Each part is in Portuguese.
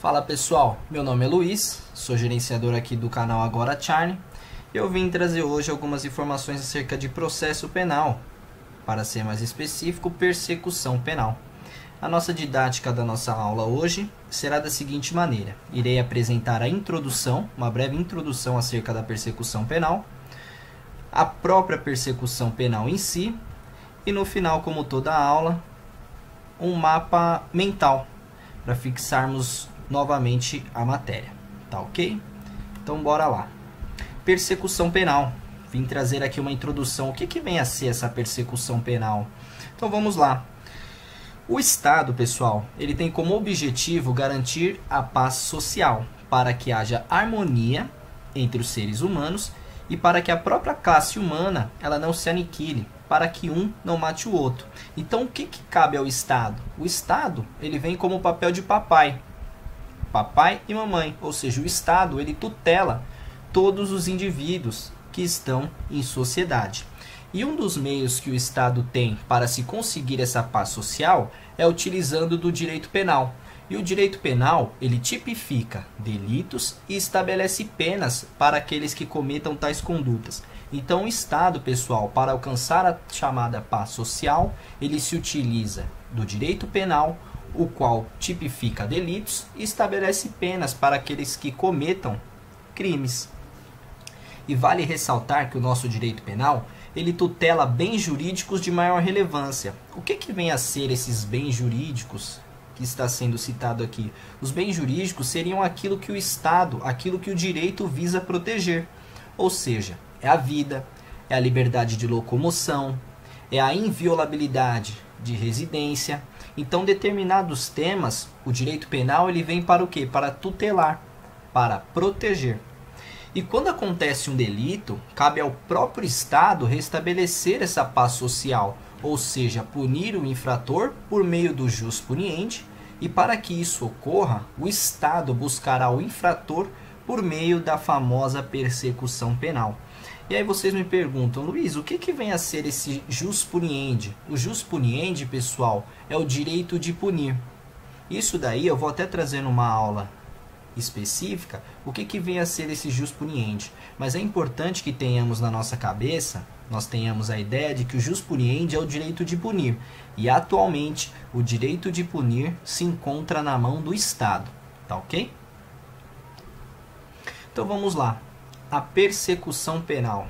Fala pessoal, meu nome é Luiz, sou gerenciador aqui do canal Agora Charne. Eu vim trazer hoje algumas informações acerca de processo penal, para ser mais específico, persecução penal. A nossa didática da nossa aula hoje será da seguinte maneira: irei apresentar a introdução, uma breve introdução acerca da persecução penal, a própria persecução penal em si, e no final, como toda a aula, um mapa mental para fixarmos novamente a matéria, tá ok? Então bora lá. Persecução penal. Vim trazer aqui uma introdução. O que vem a ser essa persecução penal? Então vamos lá. O Estado, pessoal, ele tem como objetivo garantir a paz social, para que haja harmonia entre os seres humanos e para que a própria classe humana ela não se aniquile, para que um não mate o outro. Então o que cabe ao Estado? O Estado ele vem como o papel de papai e mamãe, ou seja, o Estado ele tutela todos os indivíduos que estão em sociedade. E um dos meios que o Estado tem para se conseguir essa paz social é utilizando do direito penal. E o direito penal, ele tipifica delitos e estabelece penas para aqueles que cometam tais condutas. Então o Estado, pessoal, para alcançar a chamada paz social, ele se utiliza do direito penal, o qual tipifica delitos e estabelece penas para aqueles que cometam crimes. E vale ressaltar que o nosso direito penal, ele tutela bens jurídicos de maior relevância. O que vem a ser esses bens jurídicos que está sendo citado aqui? Os bens jurídicos seriam aquilo que o Estado, aquilo que o direito visa proteger. Ou seja, é a vida, é a liberdade de locomoção, é a inviolabilidade de residência. Então, determinados temas, o direito penal ele vem para o quê? Para tutelar, para proteger. E quando acontece um delito, cabe ao próprio Estado restabelecer essa paz social, ou seja, punir o infrator por meio do jus puniendi, e para que isso ocorra, o Estado buscará o infrator por meio da famosa persecução penal. E aí vocês me perguntam, Luiz, o que vem a ser esse jus puniendi? O jus puniendi, pessoal, é o direito de punir. Isso daí eu vou até trazer numa aula específica o que vem a ser esse jus puniendi. Mas é importante que tenhamos na nossa cabeça, nós tenhamos a ideia de que o jus puniendi é o direito de punir. E atualmente o direito de punir se encontra na mão do Estado. Tá ok? Então vamos lá. A persecução penal.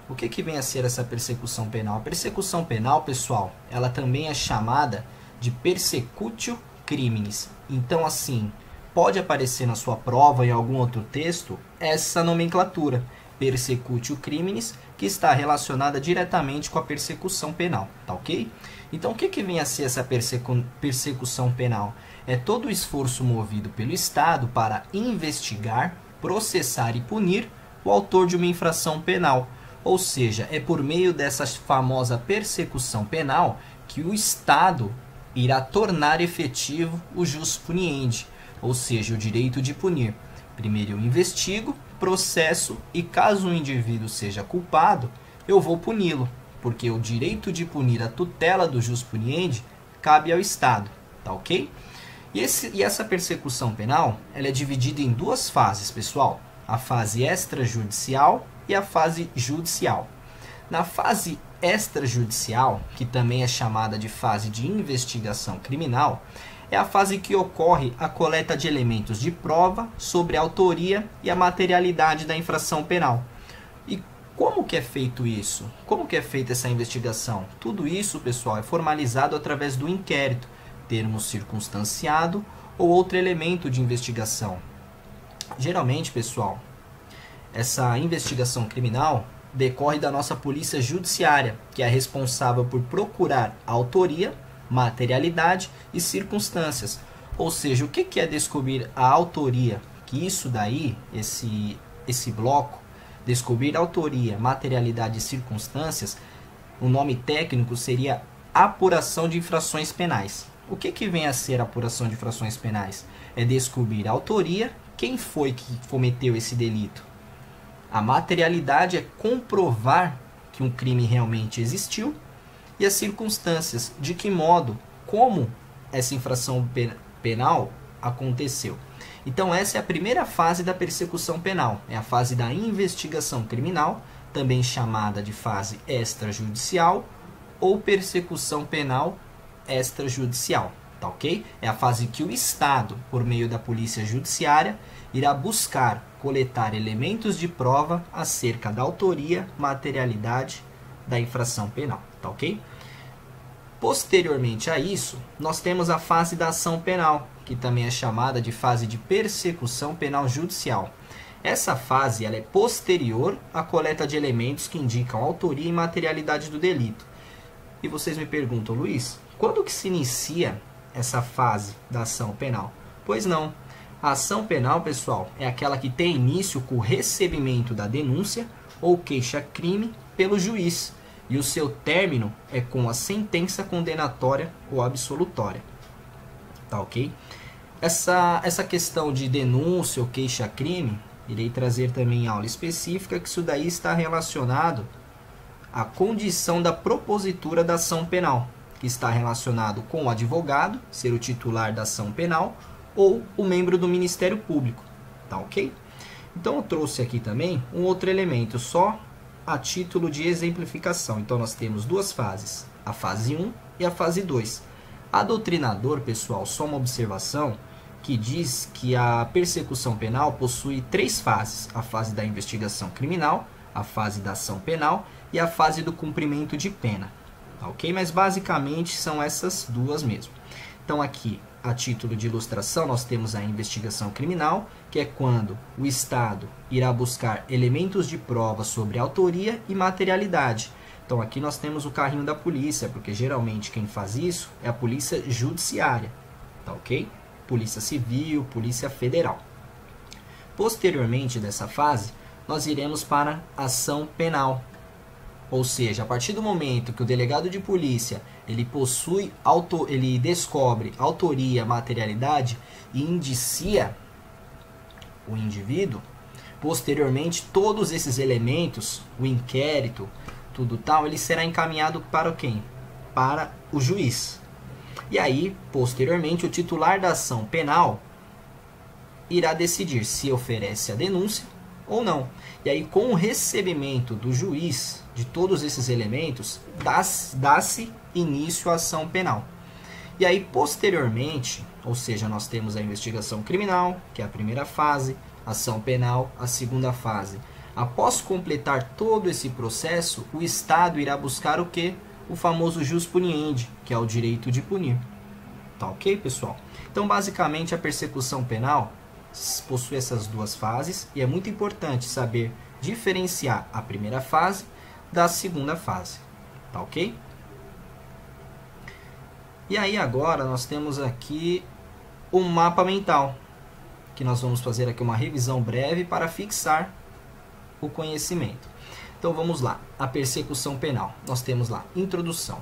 O que vem a ser essa persecução penal? A persecução penal, pessoal, ela também é chamada de persecutio criminis. Então, assim, pode aparecer na sua prova, em algum outro texto, essa nomenclatura, persecutio criminis, que está relacionada diretamente com a persecução penal, tá ok? Então, o que vem a ser essa persecução penal? É todo o esforço movido pelo Estado para investigar, processar e punir o autor de uma infração penal. Ou seja, é por meio dessa famosa persecução penal que o Estado irá tornar efetivo o jus puniendi, ou seja, o direito de punir. Primeiro eu investigo, processo e caso o indivíduo seja culpado, eu vou puni-lo, porque o direito de punir, a tutela do jus puniendi, cabe ao Estado, tá ok? E essa persecução penal, ela é dividida em duas fases, pessoal. A fase extrajudicial e a fase judicial. Na fase extrajudicial, que também é chamada de fase de investigação criminal, é a fase que ocorre a coleta de elementos de prova sobre a autoria e a materialidade da infração penal. E como que é feito isso? Como que é feita essa investigação? Tudo isso, pessoal, é formalizado através do inquérito, termo circunstanciado ou outro elemento de investigação. Geralmente, pessoal, essa investigação criminal decorre da nossa polícia judiciária, que é responsável por procurar a autoria, materialidade e circunstâncias. Ou seja, o que é descobrir a autoria? Que isso daí, esse bloco, descobrir a autoria, materialidade e circunstâncias, o nome técnico seria apuração de infrações penais. O que vem a ser a apuração de infrações penais? É descobrir a autoria, quem foi que cometeu esse delito. A materialidade é comprovar que um crime realmente existiu. E as circunstâncias, de que modo, como essa infração penal aconteceu. Então essa é a primeira fase da persecução penal, é a fase da investigação criminal, também chamada de fase extrajudicial ou persecução penal extrajudicial, tá ok? É a fase que o Estado, por meio da polícia judiciária, irá buscar coletar elementos de prova acerca da autoria, materialidade da infração penal, tá ok? Posteriormente a isso, nós temos a fase da ação penal, que também é chamada de fase de persecução penal judicial. Essa fase ela é posterior à coleta de elementos que indicam autoria e materialidade do delito. E vocês me perguntam, Luiz, quando que se inicia essa fase da ação penal? Pois não. A ação penal, pessoal, é aquela que tem início com o recebimento da denúncia ou queixa-crime pelo juiz. E o seu término é com a sentença condenatória ou absolutória. Tá ok? Essa questão de denúncia ou queixa-crime, irei trazer também em aula específica, que isso daí está relacionado à condição da propositura da ação penal, que está relacionado com o advogado, ser o titular da ação penal, ou o membro do Ministério Público. Tá ok? Então eu trouxe aqui também um outro elemento, só a título de exemplificação. Então nós temos duas fases, a fase 1 e a fase 2. A doutrinador, pessoal, só uma observação, que diz que a persecução penal possui três fases: a fase da investigação criminal, a fase da ação penal e a fase do cumprimento de pena. Tá ok? Mas basicamente são essas duas mesmo. Então aqui, a título de ilustração, nós temos a investigação criminal, que é quando o Estado irá buscar elementos de prova sobre autoria e materialidade. Então aqui nós temos o carrinho da polícia, porque geralmente quem faz isso é a polícia judiciária. Tá ok? Polícia Civil, Polícia Federal. Posteriormente dessa fase, nós iremos para a ação penal. Ou seja, a partir do momento que o delegado de polícia ele descobre autoria, materialidade e indicia o indivíduo, posteriormente todos esses elementos, o inquérito, tudo tal, ele será encaminhado para quem? Para o juiz. E aí, posteriormente, o titular da ação penal irá decidir se oferece a denúncia ou não. E aí, com o recebimento do juiz de todos esses elementos, dá-se início à ação penal. E aí, posteriormente, ou seja, nós temos a investigação criminal, que é a primeira fase, ação penal, a segunda fase. Após completar todo esse processo, o Estado irá buscar o quê? O famoso jus puniendi, que é o direito de punir. Tá ok, pessoal? Então, basicamente, a persecução penal possui essas duas fases e é muito importante saber diferenciar a primeira fase da segunda fase. Tá ok? E aí, agora, nós temos aqui o mapa mental, que nós vamos fazer aqui uma revisão breve para fixar o conhecimento. Então vamos lá, a persecução penal. Nós temos lá, introdução.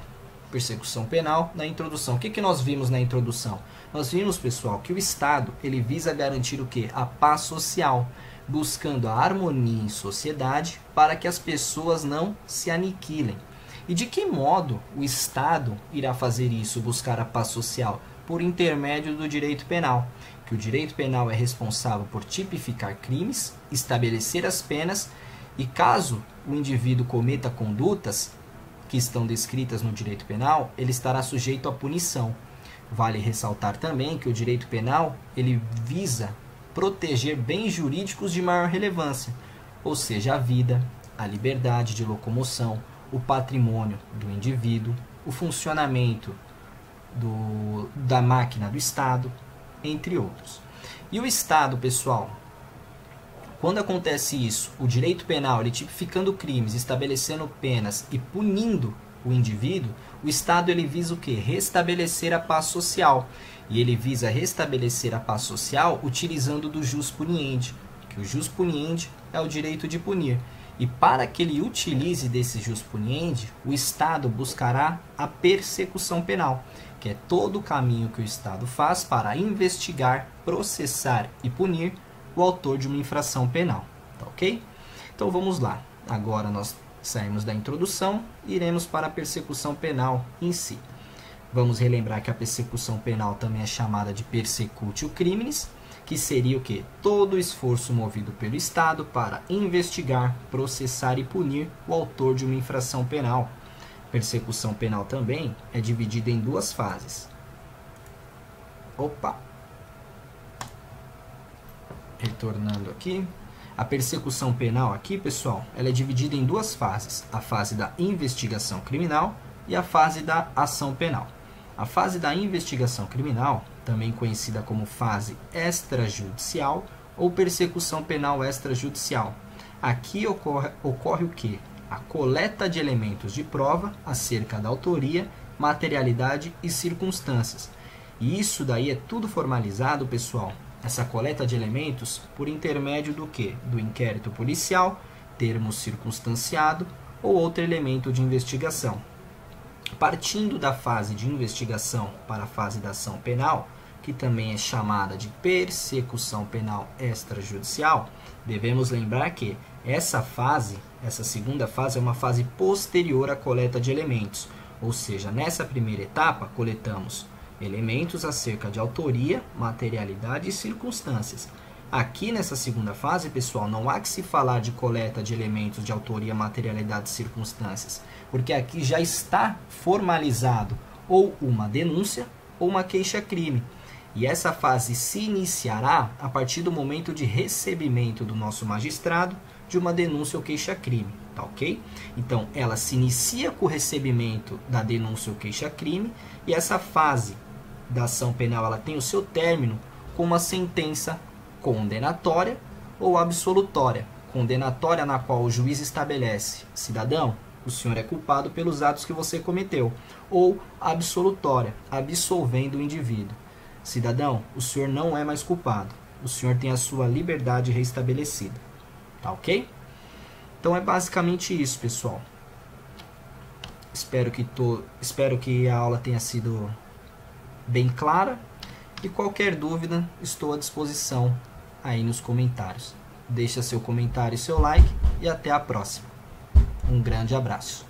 Persecução penal na introdução. O que nós vimos na introdução? Nós vimos, pessoal, que o Estado ele visa garantir o quê? A paz social, buscando a harmonia em sociedade para que as pessoas não se aniquilem. E de que modo o Estado irá fazer isso, buscar a paz social? Por intermédio do direito penal, que o direito penal é responsável por tipificar crimes, estabelecer as penas e caso o indivíduo cometa condutas que estão descritas no direito penal, ele estará sujeito à punição. Vale ressaltar também que o direito penal ele visa proteger bens jurídicos de maior relevância, ou seja, a vida, a liberdade de locomoção, o patrimônio do indivíduo, o funcionamento da máquina do Estado, entre outros. E o Estado, pessoal, quando acontece isso, o direito penal, ele tipificando crimes, estabelecendo penas e punindo o indivíduo, o Estado ele visa o quê? Restabelecer a paz social. E ele visa restabelecer a paz social utilizando do jus puniendi, que o jus puniendi é o direito de punir. E para que ele utilize desse jus puniendi, o Estado buscará a persecução penal, que é todo o caminho que o Estado faz para investigar, processar e punir o autor de uma infração penal, tá ok? Então vamos lá, agora nós saímos da introdução e iremos para a persecução penal em si. Vamos relembrar que a persecução penal também é chamada de persecutio criminis, que seria o quê? Todo esforço movido pelo Estado para investigar, processar e punir o autor de uma infração penal. Persecução penal também é dividida em duas fases. Retornando aqui. A persecução penal aqui, pessoal, ela é dividida em duas fases. A fase da investigação criminal e a fase da ação penal. A fase da investigação criminal, também conhecida como fase extrajudicial ou persecução penal extrajudicial. Aqui ocorre o quê? A coleta de elementos de prova acerca da autoria, materialidade e circunstâncias. E isso daí é tudo formalizado, pessoal, essa coleta de elementos, por intermédio do quê? Do inquérito policial, termo circunstanciado ou outro elemento de investigação. Partindo da fase de investigação para a fase da ação penal, que também é chamada de persecução penal extrajudicial, devemos lembrar que essa segunda fase é uma fase posterior à coleta de elementos, ou seja, nessa primeira etapa coletamos elementos acerca de autoria, materialidade e circunstâncias. Aqui nessa segunda fase, pessoal, não há que se falar de coleta de elementos de autoria, materialidade e circunstâncias, porque aqui já está formalizado ou uma denúncia ou uma queixa-crime. E essa fase se iniciará a partir do momento de recebimento do nosso magistrado de uma denúncia ou queixa-crime, tá ok? Então, ela se inicia com o recebimento da denúncia ou queixa-crime e essa fase da ação penal ela tem o seu término com uma sentença condenatória ou absolutória. Condenatória na qual o juiz estabelece: cidadão, o senhor é culpado pelos atos que você cometeu. Ou absolutória, absolvendo o indivíduo: cidadão, o senhor não é mais culpado. O senhor tem a sua liberdade restabelecida. Tá ok? Então é basicamente isso, pessoal. Espero que a aula tenha sido bem clara. E qualquer dúvida, estou à disposição aí nos comentários. Deixa seu comentário e seu like e até a próxima. Um grande abraço.